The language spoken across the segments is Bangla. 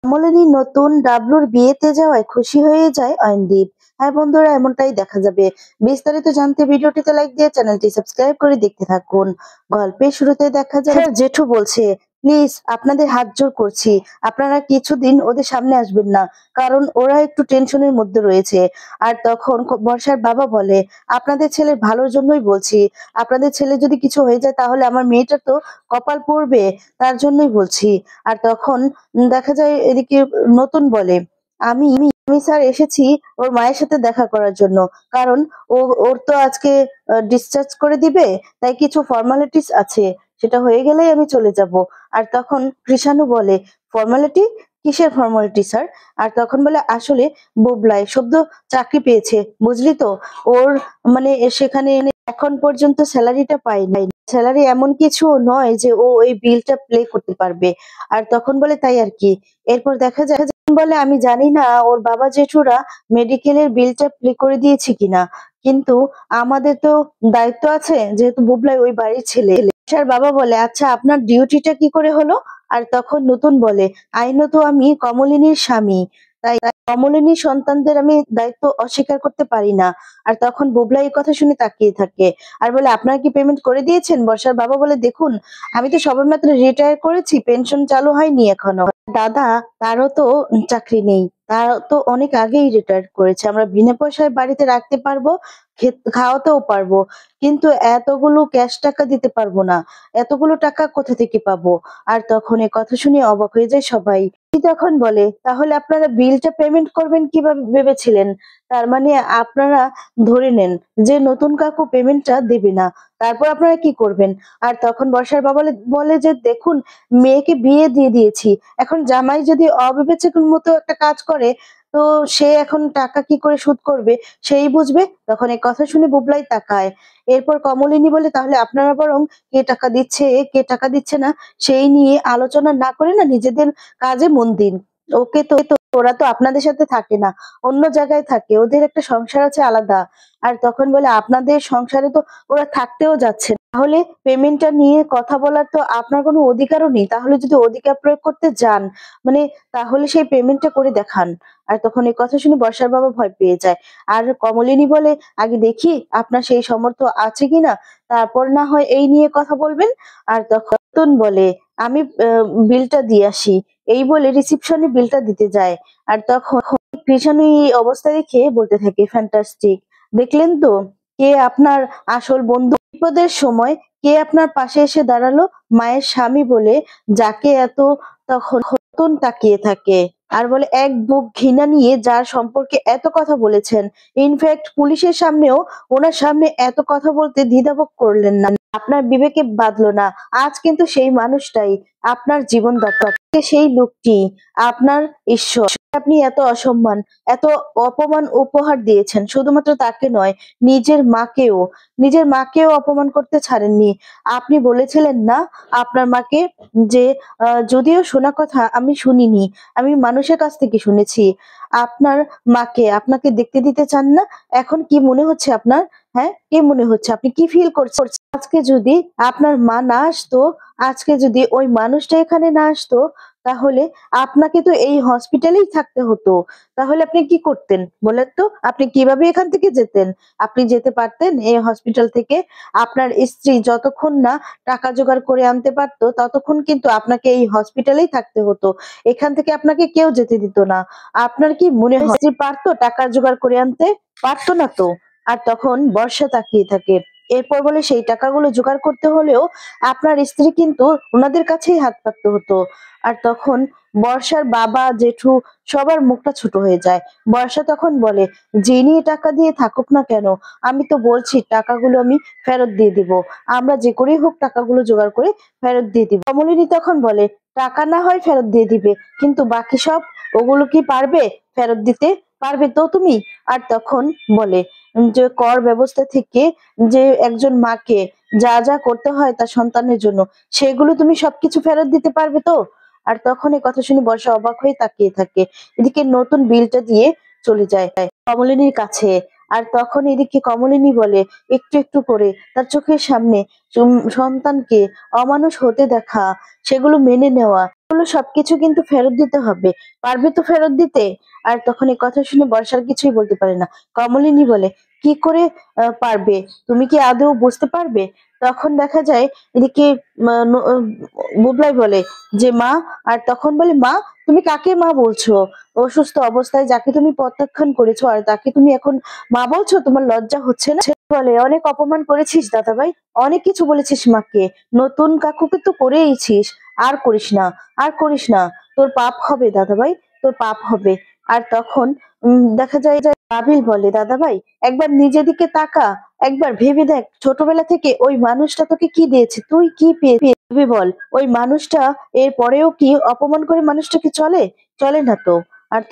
কমলিনীর নতুন ডাবলুর বিয়েতে যাওয়ায় খুশি হয়ে যায় অয়নদীপ। হ্যাঁ বন্ধুরা, এমনটাই দেখা যাবে। বিস্তারিত জানতে ভিডিওটিতে লাইক দিয়ে চ্যানেলটি সাবস্ক্রাইব করে দেখতে থাকুন। গল্পের শুরুতে দেখা যায় জেঠু বলছে, প্লিজ আপনাদের হাত জোর করছি, আপনারা কিছুদিন ওদের সামনে আসবেন না, কারণ ওরা একটু টেনশনের মধ্যে রয়েছে। আর তখন বর্ষার বাবা বলে, আপনাদের ছেলের ভালোর জন্যই বলছি, আপনাদের ছেলে যদি কিছু হয়ে যায় তাহলে আমার মেয়েটা তো কপাল পড়বে, তার জন্যই বলছি। আর তখন দেখা যায় এদিকে নতুন বলে, আমি আমি স্যার এসেছি ওর মায়ের সাথে দেখা করার জন্য, কারণ ওর তো আজকে ডিসচার্জ করে দিবে, তাই কিছু ফর্মালিটিস আছে, সেটা হয়ে গেলেই আমি চলে যাব। আর তখন কৃষাণু বলে, ফর্মালিটি? কিসের ফর্মালিটি স্যার? আর তখন বলে, আসলে বুবলাই সদ্য চাকরি পেয়েছে, বুঝলি তো, ওর মানে সেখানে এখন পর্যন্ত স্যালারিটা পায়নি। স্যালারি এমন কিছু নয় যে ও এই বিলটা প্লে করতে পারবে। আর তখন বলে, তাই আর কি। এরপর দেখা যায় বলে, আমি জানি না ওর বাবা জেঠুরা মেডিকেলের বিলটা প্লে করে দিয়েছে কিনা, কিন্তু আমাদের তো দায়িত্ব আছে, যেহেতু বুবলাই ওই বাড়ির ছেলে। স্যার বাবা বলে, আচ্ছা আপনার ডিউটিটা কি করে হলো? আর তখন নতুন বলে, আইনত আমি কমলিনীর স্বামী, তাই কমলিনীর সন্তানদের আমি দায়িত্ব অস্বীকার করতে পারি না। আর তখন বুবলাই এই কথা শুনে তাকিয়ে থাকে আর বলে, আপনারা কি পেমেন্ট করে দিয়েছেন? বর্ষার বাবা বলে, দেখুন আমি তো সবেমাত্র রিটায়ার করেছি, পেনশন চালু হয়নি এখনো। দাদা, তারও তো চাকরি নেই, তার তো অনেক আগেই রিটায়ার করেছে, আমরা বিনা পয়সায় বাড়িতে রাখতে পারবো, খাওয়াতেও পারবো, কিন্তু এতগুলো ক্যাশ টাকা দিতে পারবো না, এতগুলো টাকা কোথা থেকে পাবো? আর তখন এ কথা শুনে অবাক হয়ে যায় সবাই। তখন বলে, তাহলে আপনারা বিলটা পেমেন্ট করবেন কিভাবে ভেবেছিলেন? তার মানে আপনারা ধরে নেন যে নতুন কাকু পেমেন্টটা দেবে না, তারপর আপনারা কি করবেন? আর তখন বর্ষার বাবা বলে যে, দেখুন মেয়েকে বিয়ে দিয়ে দিয়েছি, এখন জামাই যদি অবিবেচকের মতো একটা কাজ করে, তো সে এখন টাকা কি করে শোধ করবে, সেই বুঝবে। তখন এই কথা শুনে বুবলাই তাকায়। এরপর কমলিনী বলে, তাহলে আপনারা বরং কে টাকা দিচ্ছে কে টাকা দিচ্ছে না সেই নিয়ে আলোচনা না করে না নিজেদের কাজে মন দিন। ওকে তো ওরা তো আপনাদের সাথে থাকে না, অন্য জায়গায় থাকে, ওদের একটা সংসার আছে আলাদা। আর তখন বলে, আপনাদের সংসারে তো ওরা থাকতেও যাচ্ছে না, তাহলে পেমেন্টটা নিয়ে কথা বলার তো আপনার কোনো অধিকারও নেই। তাহলে যদি অধিকার প্রয়োগ করতে যান, মানে তাহলে সেই পেমেন্টটা করে দেখান। আর তখন এই কথা শুনে বর্ষার বাবা ভয় পেয়ে যায়। আর কমলিনী বলে, আগে দেখি আপনার সেই সামর্থ্য আছে কিনা, তারপর না হয় এই নিয়ে কথা বলবেন। আর তখন বলে, আমি বিলটা দিয়ে আসি, এই বলে রিসিপশনে বিলটা দিতে যায়। আর তখন কৃষাণু এই অবস্থা দেখে বলতে থাকে, ফ্যান্টাস্টিক, দেখলেন তো কে আপনার আসল বন্ধু? বিপদের সময় কে আপনার পাশে এসে দাঁড়ালো? মায়ের স্বামী বলে, যাকে এত তখন তাকিয়ে থাকে আর বলে, এক বুক ঘৃণা নিয়ে যার সম্পর্কে এত কথা বলেছেন, ইনফ্যাক্ট পুলিশের সামনেও ওনার সামনে এত কথা বলতে দ্বিধাবোধ করলেন না, আপনার বিবেকে বাঁধলো না। আজ কিন্তু সেই মানুষটাই আপনার জীবনদাতা, সেই লোকটি আপনার ঈশ্বর। আপনি এত অসম্মান, এত অপমান উপহার দিয়েছেন, শুধুমাত্র তাকে নয়, নিজের মাকেও অপমান করতে ছাড়েননি। আপনি বলেছিলেন না আপনার মাকে যে, যদিও শোনা কথা আমি শুনিনি, আমি মানুষের কাছ থেকে শুনেছি, আপনার মাকে আপনাকে দেখতে দিতে চান না। এখন কি মনে হচ্ছে আপনার? হ্যাঁ, কি মনে হচ্ছে? আপনি কি ফিল করছেন? আজকে যদি আপনার মা না আসতো, আজকে যদি ওই মানুষটা এখানে না আসতো, তাহলে আপনাকে তো এই হসপিটালেই থাকতে হতো। তাহলে আপনি কি করতেন বলেন তো? আপনি কিভাবে এখান থেকে যেতেন? আপনি যেতে পারতেন এই হসপিটাল থেকে? আপনার স্ত্রী যতক্ষণ না টাকা জোগাড় করে আনতে পারতো, ততক্ষণ কিন্তু আপনাকে এই হসপিটালেই থাকতে হতো। এখান থেকে আপনাকে কেউ যেতে দিত না। আপনার কি মনে হয় স্ত্রী পারতো টাকা জোগাড় করে আনতে? পারতো না তো। আর তখন বর্ষা তাকিয়ে থাকে। এরপর বলে, সেই টাকাগুলো জোগাড় করতে হলেও আপনার স্ত্রী কিন্তু ওনাদের কাছেই হাত পাততে হতো। আর তখন বর্ষার বাবা জেঠু সবার মুখটা ছোট হয়ে যায়। বর্ষা তখন বলে, যে নিয়ে টাকা দিয়ে থাকুক না কেন, আমি তো বলছি টাকাগুলো আমি ফেরত দিয়ে দিব, আমরা যে করেই হোক টাকাগুলো জোগাড় করে ফেরত দিয়ে দিব। কমলিনী তখন বলে, টাকা না হয় ফেরত দিয়ে দিবে, কিন্তু বাকি সব, ওগুলো কি পারবে ফেরত দিতে? পারবে তো তুমি? আর তখন বলে যে, কর ব্যবস্থা থেকে যে একজন মাকে যা যা করতে হয় তার সন্তানের জন্য, সেগুলো তুমি সবকিছু ফেরত দিতে পারবে তো? আর তখন এই কথা শুনে বর্ষা অবাক হয়ে তাকিয়ে থাকে। এদিকে নতুন বিলটা দিয়ে চলে যায় কমলিনীর কাছে। আর তখন এদিকে কমলিনী বলে, একটু একটু করে তার চোখের সামনে সন্তানকে অমানুষ হতে দেখা, সেগুলো মেনে নেওয়া, বললো সবকিছু কিন্তু ফেরত দিতে হবে, পারবে তো ফেরত দিতে? আর তখন এই কথা শুনে বর্ষার কিছুই বলতে পারে না। কমলিনী বলে, কি করে পারবে? তুমি কি আদৌ বুঝতে পারবে? তখন দেখা যায় এদিকে বুবলাই বলে যে মা, আর তখন বলে মা, তুমি কাকে মা বলছো? অসুস্থ অবস্থায় যাকে তুমি প্রত্যাখ্যান করেছো আর তাকে তুমি এখন মা বলছো? তোমার লজ্জা হচ্ছে না? সে বলে, অনেক অপমান করেছিস দাদাভাই, অনেক কিছু বলেছিস মাকে, নতুন কাকুকে তো করেইছিস, আর করিস না, আর করিস না, তোর পাপ হবে দাদাভাই, তোর পাপ হবে। আর তখন দেখা যায় যে বাবিল বলে, দাদাভাই একবার নিজের দিকে তাকা, একবার ভেবে দেখ ছোটবেলা থেকে ওই মানুষটা তোকে কি দিয়েছে, তুই কি ভেবে বল। ওই মানুষটা এর পরেও কি অপমান করে মানুষটাকে চলে? চলে না তো। আর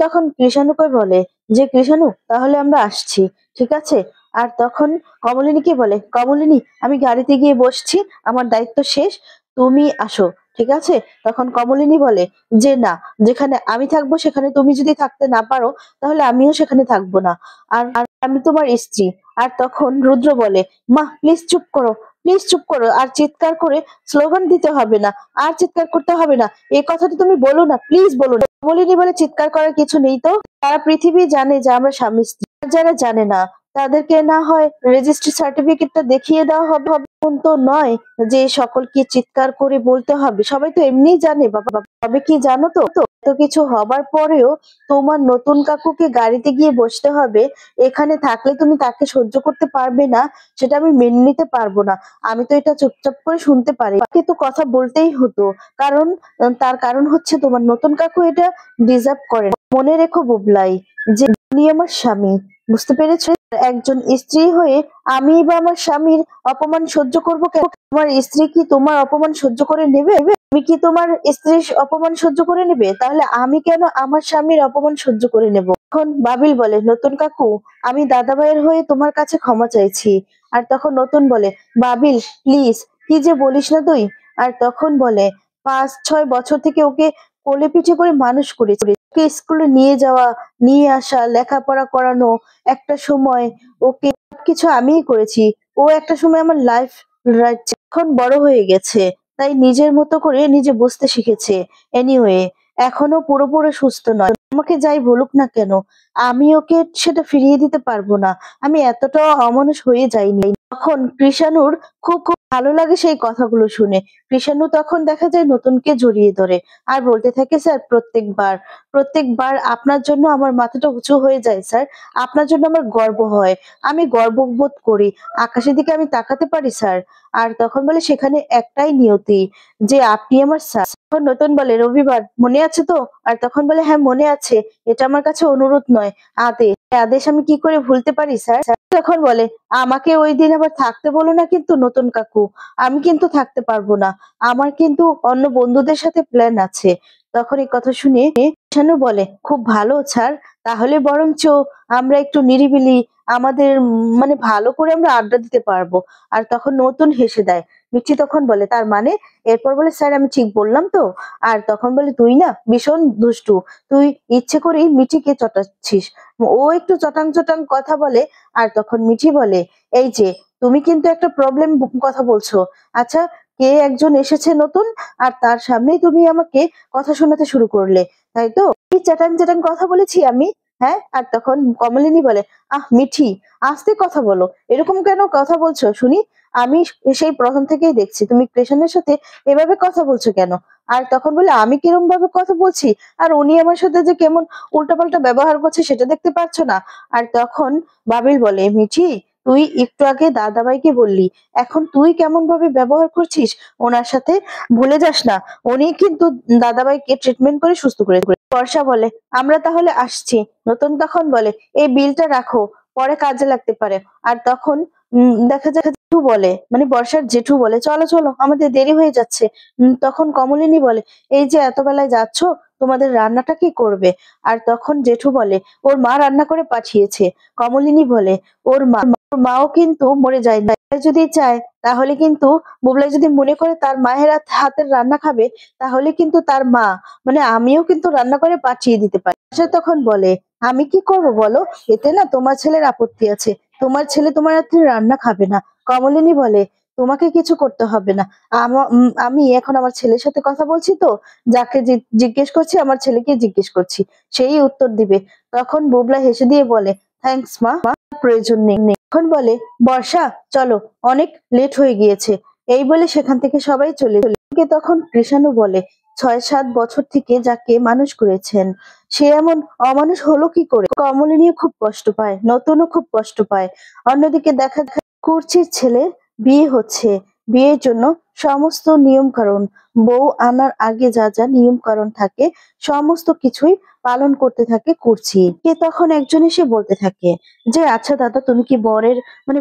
তখন কৃষাণুকে বলে যে কৃষাণু, তাহলে আমরা আসছি, ঠিক আছে? আর তখন কমলিনীকে বলে, কমলিনী আমি গাড়িতে গিয়ে বসছি, আমার দায়িত্ব শেষ, তুমি আসো, ঠিক আছে? তখন কমলিনী বলে যে না, যেখানে আমি থাকবো সেখানে তুমি যদি থাকতে না পারো তাহলে আমিও সেখানে থাকবো না। আর আমি তোমার স্ত্রী। আর তখন রুদ্র বলে, মা প্লিজ চুপ করো, প্লিজ চুপ করো, আর চিৎকার করে স্লোগান দিতে হবে না, আর চিৎকার করতে হবে না, এই কথাটা তুমি বলো না, প্লিজ বলো না। কমলিনী বলে, চিৎকার করার কিছু নেই তো, সারা পৃথিবী জানে যে আমরা স্বামী স্ত্রী। আর যারা জানে না তাদেরকে না হয় রেজিস্ট্রি সার্টিফিকেটটা দেখিয়ে দেওয়া হবে, এমন তো নয় যে সকলকে চিৎকার করে বলতে হবে, সবাই তো এমনিই জানে বাবা। তবে কি জানো তো, এত কিছু হবার পরেও তোমার নতুন কাকুকে গাড়িতে গিয়ে বসতে হবে, এখানে থাকলে তুমি তাকে সহ্য করতে পারবে না, সেটা আমি মেনে নিতে পারবো না। আমি তো এটা চুপচাপ করে শুনতে পারি, তাকে তো কথা বলতেই হতো, কারণ তার কারণ হচ্ছে তোমার নতুন কাকু এটা ডিজার্ভ করে না। মনে রেখো বুবলাই, যে উনি আমার স্বামী, বুঝতে পেরেছো? একজন স্ত্রী হয়ে আমি বা আমার স্বামীর অপমান সহ্য করবো কেন? তোমার স্ত্রী কি তোমার অপমান সহ্য করে নেবে? তুমি কি তোমার স্ত্রীর অপমান সহ্য করে নেবে? তাহলে আমি কেন আমার স্বামীর অপমান সহ্য করে নেব? এখন বাবিল বলে, নতুন কাকু আমি দাদাভাইয়ের হয়ে তোমার কাছে ক্ষমা চাইছি। আর তখন নতুন বলে, বাবিল প্লিজ, কি যে বলিস না তুই। আর তখন বলে, 5-6 বছর থেকে ওকে কোলে পিঠে করে মানুষ করেছি, ওকে স্কুলে নিয়ে যাওয়া, নিয়ে আসা, লেখাপড়া করানো, একটা সময় ওকে সবকিছু আমিই করেছি। ও একটা সময় আমার লাইফ এখন বড় হয়ে গেছে, তাই নিজের মতো করে নিজে বুঝতে শিখেছে। এনিওয়ে, এখনো পুরোপুরি সুস্থ নয়, আমাকে যাই বলুক না কেন আমি ওকে সেটা ফিরিয়ে দিতে পারবো না, আমি এতটা অমানুষ হয়ে যাইনি। তখন কৃষাণুর খুব খুব ভালো লাগে সেই কথাগুলো শুনে। কৃষাণু তখন দেখা যায় নতুনকে জড়িয়ে ধরে আর বলতে থাকে, স্যার প্রত্যেকবার প্রত্যেকবার আপনার জন্য আমার মাথাটা উঁচু হয়ে যায় স্যার, আপনার জন্য আমার গর্ব হয়, আমি গর্ববোধ করি, আকাশের দিকে আমি তাকাতে পারি স্যার। আর তখন বলে, সেখানে একটাই নিয়তি, যে আপনি আমার স্যার। তখন নতুন বলে, রবিবার মনে আছে তো? আর তখন বলে, হ্যাঁ মনে আছে, এটা আমার কাছে অনুরোধ নয়, আদেশ, এই আদেশ আমি কি করে ভুলতে পারি স্যার? তখন বলে, আমাকে ওই দিন আবার থাকতে বলো না কিন্তু নতুন কাকু, আমি কিন্তু থাকতে পারবো না, আমার কিন্তু অন্য বন্ধুদের সাথে প্ল্যান আছে। তখন এই কথা শুনে শানু বলে, খুব ভালো স্যার, তাহলে বরঞ্চ আমরা একটু নিরিবিলি আমাদের মানে ভালো করে আমরা আড্ডা দিতে পারবো। আর তখন নতুন হেসে দেয়। মিষ্টি তখন বলে, তার মানে? এরপর বলে, স্যার আমি ঠিক বললাম তো? আর তখন বলে, তুই না ভীষণ দুষ্টু, তুই ইচ্ছে করেই মিঠিকে চটাচ্ছিস। ও একটু চটাং চটাং কথা বলে। আর তখন মিঠি বলে, এই যে তুমি কিন্তু একটা প্রবলেম কথা বলছো। আচ্ছা, কে একজন এসেছে নতুন, আর তার সামনেই তুমি আমাকে কথা শোনাতে শুরু করলে, তাই তো? কি চ্যাটাং চ্যাটাং কথা বলেছি আমি? হ্যাঁ? আর তখন কমলিনী বলে, আহ মিঠি, আস্তে কথা বলো, এরকম কেন কথা বলছো শুনি? আমি সেই প্রথম থেকেই দেখছি তুমি কৃষণের সাথে এভাবে কথা বলছো কেন? আর তখন বলে, আমি কিরম ভাবে কথা বলছি, আর উনি আমার সাথে যে কেমন উল্টাপাল্টা ব্যবহার করছে সেটা দেখতে পাচ্ছ না? আর তখন বাবিল বলে, মিঠি তুই একটু আগে দাদাভাইকে বললি, এখন তুই কেমন ভাবে ব্যবহার করছিস ওনার সাথে, ভুলে যাস না উনি কিন্তু দাদাভাইকে ট্রিটমেন্ট করে সুস্থ করে। বর্ষা বলে, আমরা তাহলে আসছি। নতুন তখন বলে, এই বিলটা রাখো, পরে কাজে লাগতে পারে। আর তখন দেখা যায় জেঠু বলে, মানে বর্ষার জেঠু বলে, চলো চলো আমাদের দেরি হয়ে যাচ্ছে। তখন কমলিনী বলে, এই যে এত বেলায় যাচ্ছ, তোমাদের রান্নাটা কি করবে? আর তখন জেঠু বলে, ওর মা রান্না করে পাঠিয়েছে। কমলিনী বলে, ওর মাও কিন্তু মরে যায় না, যদি চায় তাহলে কিন্তু, বুবলাই যদি মনে করে তার মায়ের হাতের রান্না খাবে, তাহলে কিন্তু তার মা মানে আমিও কিন্তু রান্না করে পাঠিয়ে দিতে পারি। সে তখন বলে, আমি কি করব বলো, এতে না তোমার ছেলের আপত্তি আছে, তোমার ছেলে তোমার হাতে রান্না খাবে না। কমলিনী বলে, তোমাকে কিছু করতে হবে না। আমি এখন আমার ছেলের সাথে কথা বলছি তো, যাকে জিজ্ঞেস করছি আমার ছেলেকে জিজ্ঞেস করছি, সেই উত্তর দিবে। তখন বুবলা হেসে দিয়ে বলে, থ্যাঙ্কস মা, প্রয়োজন নেই। এখন বলে, বর্ষা চলো, অনেক লেট হয়ে গিয়েছে। এই বলে সেখান থেকে সবাই চলে যায়। তখন কৃষাণু বলে, ৬-৭ বছর থেকে যাকে মানুষ করেছেন সে এমন অমানুষ হলো কি করে? কমলিনীও খুব কষ্ট পায়, নতুনও খুব কষ্ট পায়। অন্যদিকে দেখা যায় কুর্চির ছেলে বিয়ে হচ্ছে। বিয়ের জন্য সমস্ত নিয়ম কানুন, বউ আনার আগে যা যা নিয়ম কানুন থাকে সমস্ত কিছুই পালন করতে থাকে কুর্চি। কে তখন একজন এসে বলতে থাকে যে, আচ্ছা দাদা, তুমি কি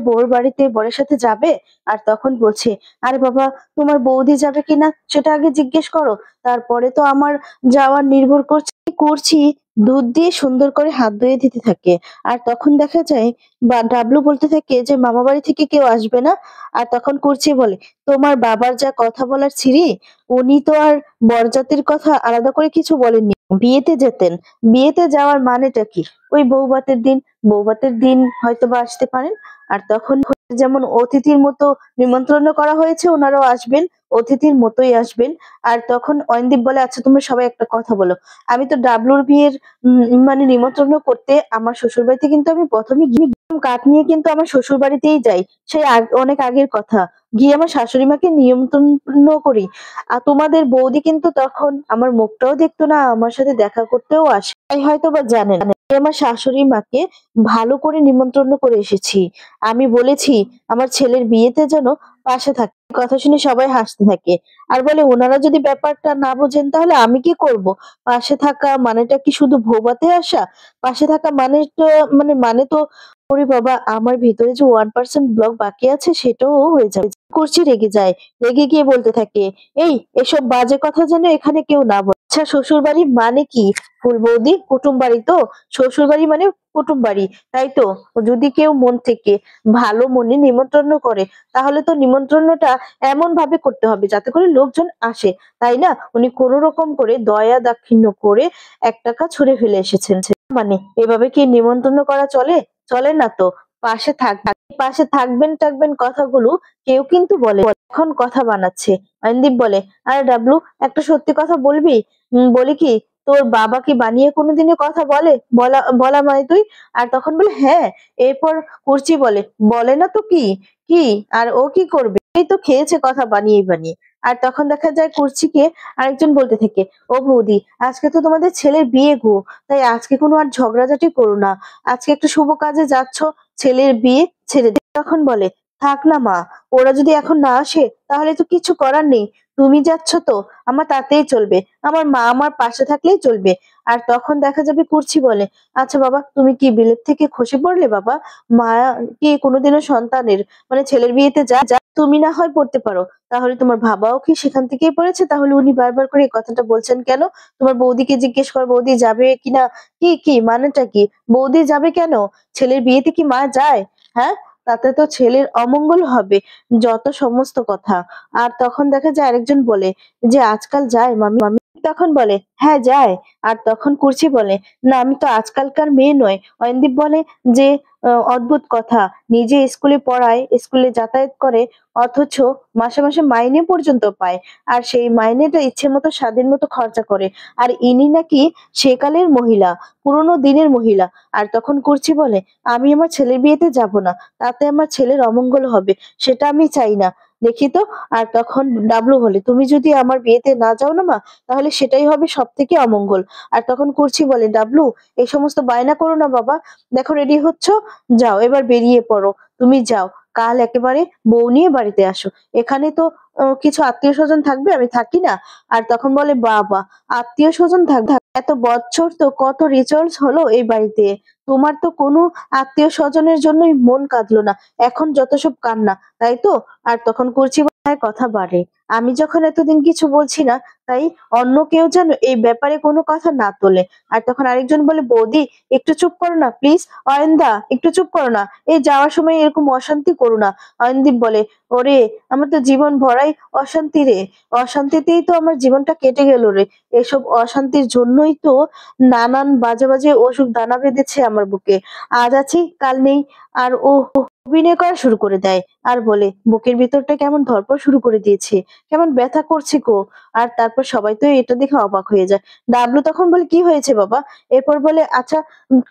বউর বাড়িতে বরের সাথে যাবে? আর তখন বলছে, আরে বাবা, তোমার বৌদি যাবে কিনা সেটা আগে জিজ্ঞেস করো, তারপরে তো আমার যাওয়ার নির্ভর করছে। কুর্চি দুধ দিয়ে সুন্দর করে হাত ধুয়ে দিতে থাকে। আর তখন দেখা যায় ডাবলু বলতে থাকে যে, মামা বাড়ি থেকে কেউ আসবে না। আর তখন কুর্চি বলে, তোমার বাবার যা কথা বলার ছিরি, উনি তো আর বরযাত্রীর কথা আলাদা করে কিছু বলেননি, বিয়েতে যেতেন। বিয়েতে যাওয়ার মানেটা কি? ওই বৌভাতের দিন হয়তো বা আসতে পারেন। আর তখন যেমন অতিথির মতো নিমন্ত্রণ করা হয়েছে, ওনারাও আসবেন, অতিথির মতোই আসবেন। আর তখন অয়নদীপ বলে, আচ্ছা তোমরা সবাই একটা কথা বলো, আমি তো ডাবলুর বিয়ের মানে নিমন্ত্রণ করতে আমার শ্বশুর বাড়িতে কিন্তু আমি প্রথমে গিয়ে কাঠ নিয়ে কিন্তু আমার শ্বশুর বাড়িতেই যাই। সেই অনেক আগের কথা, গিয়ে আমার শাশুড়ি মাকে নিমন্ত্রণ করি। আর তোমাদের বৌদি কিন্তু তখন আমার মুখটাও দেখতো না, আমার সাথে দেখা করতেও আসে, তাই হয়তো বা জানেন। আমার শাশুড়ি মাকে ভালো করে নিমন্ত্রণ করে এসেছি। আমি বলেছি আমার ছেলের বিয়েতে যেন পাশে থাকে। কথা শুনে সবাই হাসতে থাকে আর বলে, ওনারা যদি ব্যাপারটা না বোঝেন তাহলে আমি কি করব? পাশে থাকা মানেটা কি শুধু ভোবাতে আসা? পাশে থাকা মানে তো, ওরে বাবা, আমার ভিতরে যে 1% ব্লক বাকি আছে সেটাও হয়ে যাবে। কুর্চি রেগে যায়, রেগে গিয়ে বলতে থাকে, এই এসব বাজে কথা যেন এখানে কেউ না বলে। আচ্ছা, শ্বশুর বাড়ি মানে কি ফুল বৌদি? কুটুম বাড়ি তো। শ্বশুর বাড়ি মানে কুটুম বাড়ি, তাই তো? যদি কেউ মন থেকে ভালো মনে নিমন্ত্রণ করে, তাহলে তো নিমন্ত্রণটা এমন ভাবে করতে হবে যাতে করে লোকজন আসে, তাই না? উনি কোনো রকম করে দয়া দাক্ষিণ্য করে 1 টাকা ছুঁড়ে ফেলে এসেছেন। মানে এভাবে কি নিমন্ত্রণ করা চলে? চলে না তো। পাশে থাকবেন টাকবেন কথাগুলো কেউ কিন্তু বলে, এখন কথা বানাচ্ছে। অয়নদীপ বলে, আরে ডাবলু, একটা সত্যি কথা বলবি? বলি কি, তোর বাবা কি বানিয়ে কোনোদিনও কথা বলে? বলা বলা মানে তুই? আর তখন বলে, হ্যাঁ। এরপর কুর্চি বলে, বলে না তো কি? কি আর ও কি করবে? এই তো খেয়েছে কথা বানিয়ে বানিয়ে। আর তখন দেখা যায় কুর্চিকে আরেকজন বলতে থাকে, ও বৌদি, আজকে তো তোমাদের ছেলের বিয়ে গো, তাই আজকে কোনো আর ঝগড়াঝাটি করো না। আজকে একটা শুভ কাজে যাচ্ছ, ছেলের বিয়ে ছেড়ে দে। তখন বলে, থাক না মা, ওরা যদি এখন না আসে তাহলে তো কিছু করার নেই। তুমি যাচ্ছ তো, আমার তাতেই চলবে। আমার মা আমার পাশে থাকলেই চলবে। আর তখন দেখা যাবে কুর্চি বলে, আচ্ছা বাবা, তুমি কি বিলেত থেকে খসে পড়লে বাবা? মা কি কোনোদিনও সন্তানের মানে ছেলের বিয়েতে যা যা তুমি না হয় পড়তে পারো, তাহলে তোমার বাবাও কি সেখান থেকেই পড়েছে? তাহলে উনি বারবার করে এই কথাটা বলছেন কেন? তোমার বৌদিকে জিজ্ঞেস কর, বৌদি যাবে কিনা। কি কি মানেটা কি? বৌদি যাবে কেন? ছেলের বিয়েতে কি মা যায়? হ্যাঁ, তাতে তো ছেলের অমঙ্গল হবে। যত সমস্ত কথা। আর তখন দেখা যায় আরেকজন বলে যে, আজকাল যায় মামি মামি। তখন বলে, হ্যাঁ যায়। আর তখন কুর্চি বলে, না আমি তো আজকালকার মেয়ে নয়। অয়নদীপ বলে যে, অদ্ভুত কথা, নিজে স্কুলে পড়ায়, স্কুলে যাতায়াত করে, অথচ মাসে মাসে মাইনে পর্যন্ত পায়। আর সেই মাইনেটা ইচ্ছে মতো স্বাধীন মতো খরচা করে। আর ইনি নাকি সেকালের মহিলা, পুরোনো দিনের মহিলা। আর তখন কুর্চি বলে, আমি আমার ছেলের বিয়েতে যাব না, তাতে আমার ছেলের অমঙ্গল হবে, সেটা আমি চাই না। দেখি তো। আর তখন ডাবলু বলে, তুমি যদি আমার বিয়েতে না যাও না মা, তাহলে সেটাই হবে সব থেকে অমঙ্গল। আর তখন কুর্চি বলে, ডাবলু, এই সমস্ত বায়না করো না বাবা, দেখো রেডি হচ্ছ, যাও এবার বেরিয়ে পড়ো, তুমি যাও, কাল একেবারে বউ নিয়ে বাড়িতে আসো। এখানে তো কিছু আত্মীয় স্বজন থাকবে, আমি থাকি না। আর তখন বলে, বাবা, আত্মীয় স্বজন থাকবে? এত বছর তো কত রিচুয়ালস হলো এই বাড়িতে, তোমার তো কোনো আত্মীয় স্বজনের জন্যই মন কাঁদলো না, এখন যত সব কান্না, তাই তো? আর তখন কুর্চি বলে, কথা বাড়ে, আমি যখন এতদিন কিছু বলছি না, তাই অন্য কেউ যেন এই ব্যাপারে কোনো কথা না তোলে। আর তখন আরেকজন বলে, বৌদি একটু চুপ করো না প্লিজ। অয়নদা একটু চুপ করো না, এই যাওয়ার সময় এরকম অশান্তি করো না। অয়নদীপ বলে, ওরে, আমার তো জীবন ভরাই অশান্তি রে, অশান্তিতেই তো আমার জীবনটা কেটে গেল রে। এসব অশান্তির জন্যই তো নানান বাজে বাজে অসুখ দানা বেঁধেছে আমার। আমার বুকে, আজ আছি কাল নেই। আর ও অভিনয় করা শুরু করে দেয় আর বলে বুকের ভিতরটা কেমন ধড়ফড় শুরু করে দিয়েছে, কেমন ব্যথা করছে গো। আর তারপর সবাই তো এটা দেখে অবাক হয়ে যায়। ডাবলু তখন বলে কি হয়েছে বাবা? এরপর বলে আচ্ছা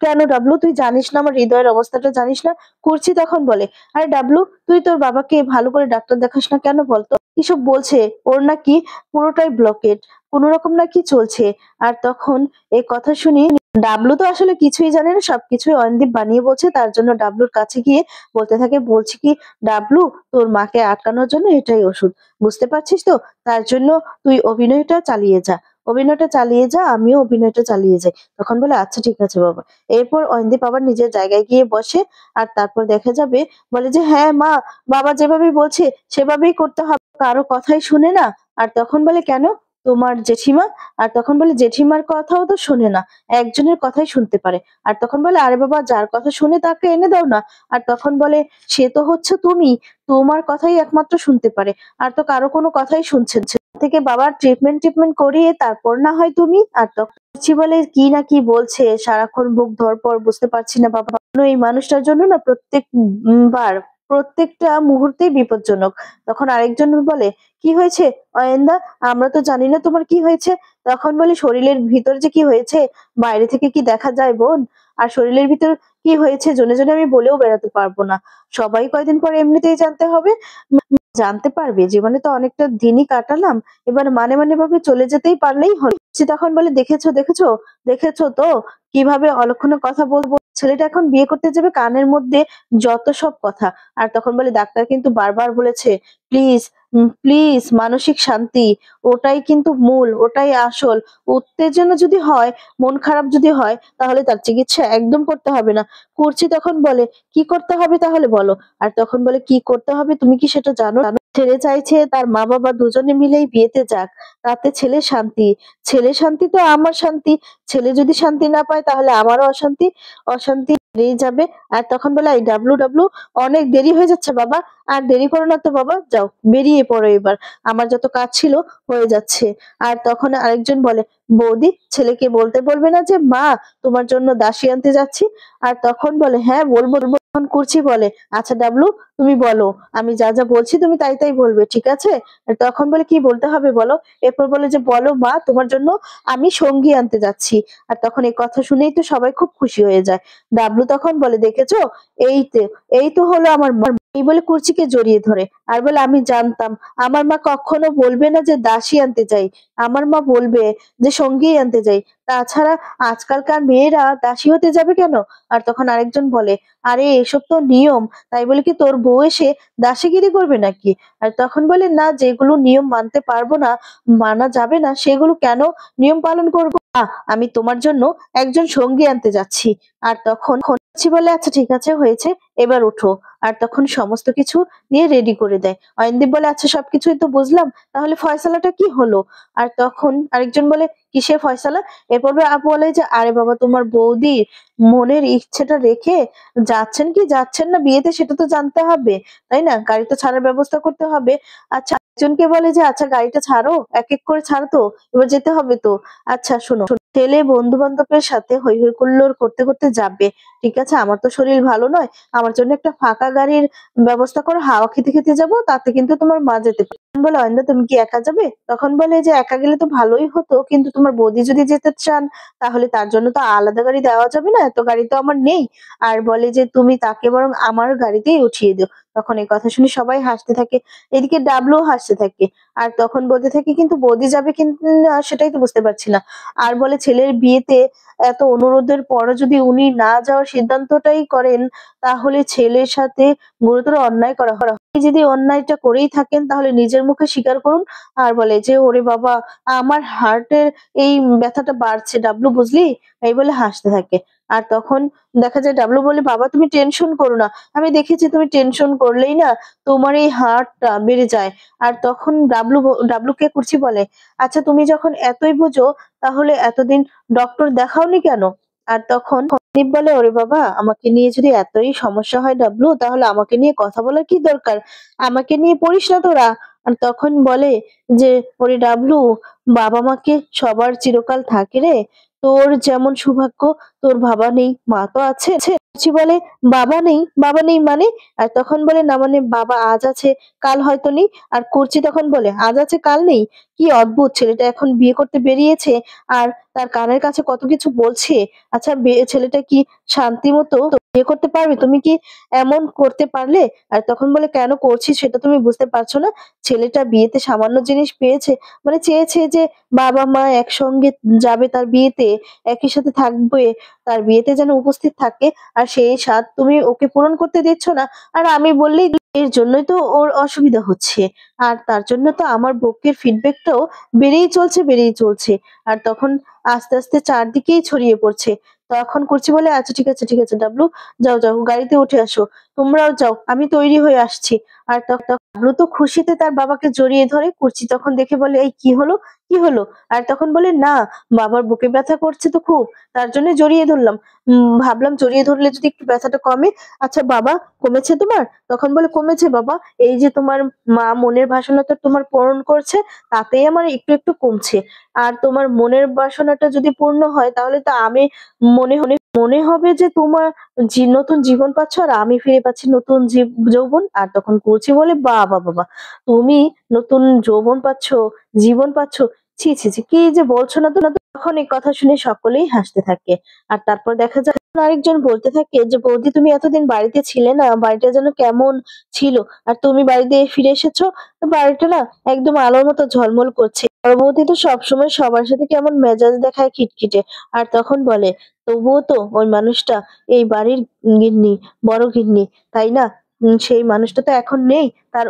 কেন ডাবলু তুই জানিস না আমার হৃদয়ের অবস্থাটা জানিস না? কুর্চি তখন বলে আরে ডাবলু তুই তোর বাবাকে ভালো করে ডাক্তার দেখাস না কেন বলতো? এসব বলছে ওর নাকি পুরোটাই ব্লকেট, কোনো রকম নাকি চলছে। আর তখন এই কথা শুনি ডাবলু তো আসলে কিছুই জানে না, সবকিছুই অয়নদীপ বানিয়ে বলছে। তার জন্য ডাবলুর কাছে গিয়ে বলতে থাকে বলছি কি ডাবলু তোর মাকে আটকানোর জন্য এটাই ওষুধ, বুঝতে পারছিস তো? তার জন্য তুই অভিনয়টা চালিয়ে যা, অভিনয়টা চালিয়ে যা, আমিও অভিনয়টা চালিয়ে যাই। তখন বলে আচ্ছা ঠিক আছে বাবা। এরপর অয়নদীপ আবার নিজের জায়গায় গিয়ে বসে। আর তারপর দেখা যাবে বলে যে হ্যাঁ মা, বাবা যেভাবে বলছে সেভাবেই করতে হবে, কারো কথাই শুনে না। আর তখন বলে কেন তোমার জেঠিমা? আর তখন বলে জেঠিমার কথাও তো শোনে না, একজনের কথাই শুনতে পারে। আর তখন বলে আরে বাবা যার কথা শুনে তাকে এনে দাও না। আর তখন বলে সে তো হচ্ছে তুমি, তোমার কথাই একমাত্র শুনতে পারে, আর তো কারো কোনো কথাই শুনছেন থেকে বাবার ট্রিটমেন্ট করিয়ে তারপর না হয় তুমি। আর তখন পিচ্ছি বলে কি না কি বলছে, সারাক্ষণ বুক ধড়ফড়, বুঝতে পারছি না বাবা, এই মানুষটার জন্য না বার প্রত্যেকটা মুহূর্তেই বিপজ্জনক। তখন আরেকজন বলে কি হয়েছে অয়েন্দা? আমরা তো জানি না তোমার কি হয়েছে। তখন বলে শরীরের ভিতর যে কি হয়েছে বাইরে থেকে কি দেখা যায় বোন? আর শরীরের ভিতর কি হয়েছে জনে জনে আমি বলেও বেড়াতে পারবো না, সবাই কয়দিন পরে এমনিতেই জানতে হবে। জানতে পারবে, জীবনে তো অনেকটা দিনই কাটালাম, এবার মানে ভাবে চলে যেতেই পারলেই হলো। সে তখন বলে দেখেছো দেখেছো দেখেছো তো কিভাবে অলক্ষণে কথা বলবো, ছেলেটা এখন বিয়ে করতে যাবে, কানের মধ্যে যত সব কথা। আর তখন বলে ডাক্তার কিন্তু বারবার বলেছে প্লিজ প্লিজ মানসিক শান্তি, ওটাই কিন্তু মূল, ওটাই আসল। উত্তেজনা যদি হয়, মন খারাপ যদি হয়, তাহলে তার চিকিৎসা একদম করতে হবে না। করছি তখন বলে কি করতে হবে তাহলে বলো? আর তখন বলে কি করতে হবে তুমি কি সেটা জানো? ছেলে চাইছে তার মা বাবা দুজনে মিলেই বিয়েতে যাক, তাতে ছেলে শান্তি। ছেলে শান্তি তো আমার শান্তি, ছেলে যদি শান্তি না পায় তাহলে আমারও অশান্তি, অশান্তি বেড়েই যাবে। আর তখন বলে এই ডাবলু ডাবলু অনেক দেরি হয়ে যাচ্ছে বাবা, আর দেরি করো না তো বাবা, যাও বেরিয়ে পড়ো এবার, আমার যত কাজ ছিল হয়ে যাচ্ছে। আর তখন আরেকজন বলে বৌদি ছেলেকে বলতে বলবে না যে মা তোমার জন্য দাসী আনতে যাচ্ছি? আর তখন বলে হ্যাঁ বলবো বলবো। তখন কুর্চি বলে আচ্ছা ডাবলু তুমি বলো, আমি যা যা বলছি তুমি তাই তাই বলবে, ঠিক আছে? আর তখন বলে কি বলতে হবে বলো? এরপর বলে যে বলো মা তোমার জন্য আমি সঙ্গী আনতে যাচ্ছি। আর তখন এই কথা শুনেই তো সবাই খুব খুশি হয়ে যায়। ডাবলু তখন বলে দেখেছো, এই তো এই তো হলো আমার মা। এই বলে কুর্চিকে জড়িয়ে ধরে আর বলে আমি জানতাম আমার মা কখনো বলবে না যে দাসী আনতে চাই, আমার মা বলবে যে সঙ্গী আনতে চাই। তাছাড়া আজকালকার মেয়েরা দাসী হতে যাবে কেন? আর তখন আরেকজন বলে আরে এসব তো নিয়ম, তাই বলে কি তোর বউ এসে দাসীগিরি করবে নাকি? আর তখন বলে না, যেগুলো নিয়ম মানতে পারবো না, মানা যাবে না, সেগুলো কেন নিয়ম পালন করবো? আমি তোমার জন্য একজন সঙ্গী আনতে যাচ্ছি। আর তখন খনচি বলে আচ্ছা ঠিক আছে হয়েছে, এবার ওঠো। আর তখন সমস্ত কিছু নিয়ে রেডি করে দেয়। অয়নদীপ বলে আচ্ছা সবকিছুই তো বুঝলাম, তাহলে ফয়সালাটা কি হলো? আর তখন আরেকজন বলে কিসের ফয়সালা? এরপর বলে যে আরে বাবা তোমার বৌদি মনের ইচ্ছেটা রেখে যাচ্ছেন কি যাচ্ছেন না বিয়েতে সেটা তো জানতে হবে, তাই না? গাড়ি তো ছাড়ার ব্যবস্থা করতে হবে। আচ্ছা একজনকে বলে যে আচ্ছা গাড়িটা ছাড়ো, এক এক করে ছাড়ো তো, এবার যেতে হবে তো। আচ্ছা শোনো, ছেলে বন্ধু বান্ধবের সাথে হৈ হৈ কুল্লোড় করতে করতে যাবে, ঠিক আছে? আমার তো শরীর ভালো নয়, আমার জন্য একটা ফাঁকা গাড়ির ব্যবস্থা করো, হাওয়া খেতে খেতে যাবো, তাতে কিন্তু তোমার মা যেতে পারে। বলে অয়ন্দা তুমি কি একা যাবে? তখন বলে যে একা গেলে তো ভালোই হতো, কিন্তু তোমার বৌদি যদি যেতে চান তাহলে তার জন্য তো আলাদা গাড়ি দেওয়া যাবে না, এত গাড়ি তো আমার নেই। আর বলে যে তুমি তাকে বরং আমার গাড়িতেই উঠিয়ে দিও। তখন এই কথা শুনে সবাই হাসতে থাকে, এদিকে ডাবলু হাসতে থাকে। আর তখন বলতে থাকে কিন্তু বৌদি যাবে কিন্তু না, সেটাই তো বুঝতে পারছি না। আর বলে ছেলের বিয়েতে এত অনুরোধের পরও যদি উনি না যাওয়ার সিদ্ধান্তটাই করেন, তাহলে ছেলের সাথে গুরুতর অন্যায় করা হয়। আপনি যদি অন্যায়টা করেই থাকেন তাহলে নিজের মুখে স্বীকার করুন। আর বলে যে ওরে বাবা আমার হার্টের এই ব্যথাটা বাড়ছে ডাবলু, বুঝলি? এই বলে হাসতে থাকে। আর তখন দেখা যায় ডাবলু বলে বাবা তুমি টেনশন করো না, আমি দেখেছি তুমি টেনশন করলেই না তোমার এই হার্টটা বেড়ে যায়। আর তখন ডাবলুকে কুর্চি বলে আচ্ছা তুমি যখন এতই বুঝো তাহলে এতদিন ডক্টর দেখাওনি কেন? আর তখন সন্দীপ বলে ওরে বাবা আমাকে নিয়ে যদি এতই সমস্যা হয় ডাবলু, তাহলে আমাকে নিয়ে কথা বলার কি দরকার, আমাকে নিয়ে পড়িস না তোরা। আর তখন বলে যে ওরে ডাবলু বাবা মাকে সবার চিরকাল থাকে রে, তোর যেমন সৌভাগ্য তোর বাবা নেই, মা তো আছে। কুচি বলে বাবা নেই মানে? আর তখন বলে না মানে বাবা আজ আছে কাল হয়তো নেই। আর কুর্চি তখন বলে আজ আছে কাল নেই? কি অদ্ভুত, ছেলেটা এখন বিয়ে করতে বেরিয়েছে আর তার কানের কাছে কত কিছু বলছে। আচ্ছা ছেলেটা কি শান্তি মতো বিয়ে করতে পারবে? তুমি কি এমন করতে পারলে? আর তখন বলে কেন করছি সেটা তুমি বুঝতে পারছো না? ছেলেটা বিয়েতে সামান্য জিনিস পেয়েছে, মানে চেয়েছে যে বাবা মা একসঙ্গে যাবে তার বিয়েতে, একই সাথে থাকবে, তার বিয়েতে যেন উপস্থিত থাকে, আর সেই স্বাদ তুমি ওকে পূরণ করতে দিচ্ছ না। আর আমি বললেই এর জন্যই তো ওর অসুবিধা হচ্ছে। আর তার জন্য তো আমার বউয়ের ফিডব্যাকটাও বেড়েই চলছে। আর তখন আস্তে, আস্তে চারদিকেই ছড়িয়ে পড়ছে। তখন কুর্চি বলে, "আচ্ছা ঠিক আছে ডাবলু, যাও গাড়িতে উঠে আসো। তোমরাও যাও, আমি তৈরি হয়ে আসছি।" আর ডাবলু তো খুশিতে তার বাবাকে জড়িয়ে ধরে। কুর্চি তখন দেখে বলে, "এই কি হলো? কি হলো?" আর তখন বলে, "না, বাবার বুকে ব্যথা করছে তো খুব, তার জন্য জড়িয়ে ধরলাম। ভাবলাম জড়িয়ে ধরলে যদি একটু ব্যথাটা কমে। আচ্ছা বাবা, কমেছে তোমার?" তখন বলে, "কমেছে বাবা। এই যে তোমার মা মনের বাসনা তো তোমার পূরণ করছে, তাতেই আমার একটু কমছে। আর তোমার মনের বাসনাটা যদি পূর্ণ হয় তাহলে তো আমি মনে হবে যে তোমার নতুন জীবন পাচ্ছ আর আমি ফিরে পাচ্ছি নতুন যৌবন।" আর তখন কুচি বলে, বাবা, তুমি নতুন যৌবন পাচ্ছ, জীবন পাচ্ছ? ছি, কি যে বলছো না তো। তখন এই কথা শুনে সকলেই হাসতে থাকে। আর তারপর দেখা যায় আরেকজন বলতে থাকে যে, "বৌদি তুমি এতদিন বাড়িতে ছিলে না, বাড়িটা যেন কেমন ছিল। আর তুমি বাড়িতে ফিরে এসেছো, তো বাড়িটা না একদম আলোর মতো ঝলমল করছে। বড় বৌদি তো সবসময় সবার সাথে কেমন মেজাজ দেখায় খিটখিটে।" আর তখন বলে, "তবুও তো ওই মানুষটা এই বাড়ির গিন্নি, বড় গিন্নি, তাই না? সেই মানুষটা তো এখন নেই। তার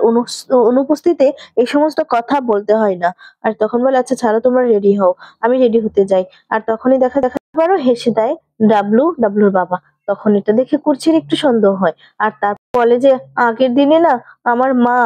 অনুপস্থিতিতে এই সমস্ত কথা বলতে হয় না।" আর তখন বলে, "আচ্ছা ছাড়ো, তোমরা রেডি হও। আমি রেডি হতে যাই।" আর তখনই দেখা আবারও হেসে দেয় ডাবলুর বাবা। তখন এটা দেখে কুর্চির একটু সন্দেহ হয়। আর তারপর বলে যে, "আগের দিনে না আমার মা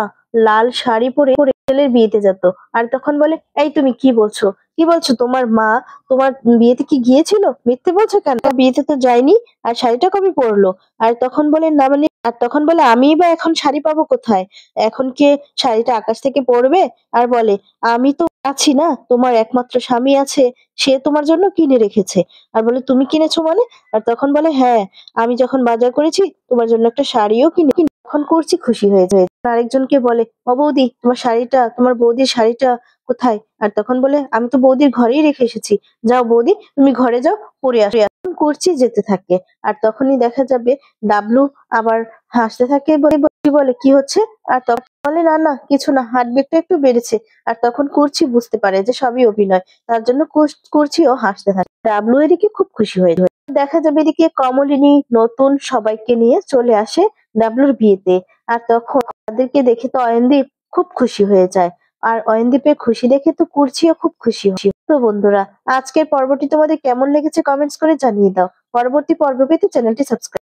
লাল শাড়ি পরে ছেলের বিয়েতে যেত।" আর তখন বলে, "এই তুমি কি বলছো? কি বলছো? তোমার মা তোমার বিয়েতে কি গিয়েছিল? মিথ্যে বলছো কেন? বিয়েতে তো যায়নি। আর শাড়িটা কবে পরলো?" আর তখন বলে, "না মানে" আর তখন বলে, "আমিই বা এখন শাড়ি পাবো কোথায়? এখন কে শাড়িটা আকাশ থেকে পড়বে?" আর বলে, "আমি তো আছি না, তোমার একমাত্র স্বামী আছে, সে তোমার জন্য কিনে রেখেছে।" আর বলে, "তুমি কিনেছো মানে?" আর তখন বলে, "হ্যাঁ, আমি যখন বাজার করেছি তোমার জন্য একটা শাড়িও তখন কুর্চি খুশি হয়ে যায়। আরেকজনকে বলে, "ও বৌদি, তোমার বৌদির শাড়িটা কোথায়?" আর তখন বলে, "আমি তো বৌদির ঘরেই রেখে এসেছি। যাও বৌদি, তুমি ঘরে যাও, পরে আসো।" তখন কুর্চি যেতে থাকে। আর তখনই দেখা যাবে ডাবলু আবার হাসতে থাকে, বলে, "কি হচ্ছে?" আর তখন বলে, "না কিছু না, হার্টবিটটা একটু বেড়েছে।" আর তখন কুর্চি বুঝতে পারে যে সবই অভিনয়। তার জন্য কুর্চিও হাসতে থাকে। ডাবলু এদিকে খুব খুশি হয়ে যায়। দেখা যাবে এদিকে কমলিনী নতুন সবাইকে নিয়ে চলে আসে ডাবলুর বিয়েতে। আর তখন তাদেরকে দেখে তো অয়নদীপ খুব খুশি হয়ে যায়। আর অয়নদীপের খুশি দেখে তো কুর্চিও খুব খুশি হয়। তো বন্ধুরা, আজকের পর্বটি তোমাদের কেমন লেগেছে কমেন্টস করে জানিয়ে দাও। পরবর্তী পর্ব পেতে চ্যানেলটি সাবস্ক্রাইব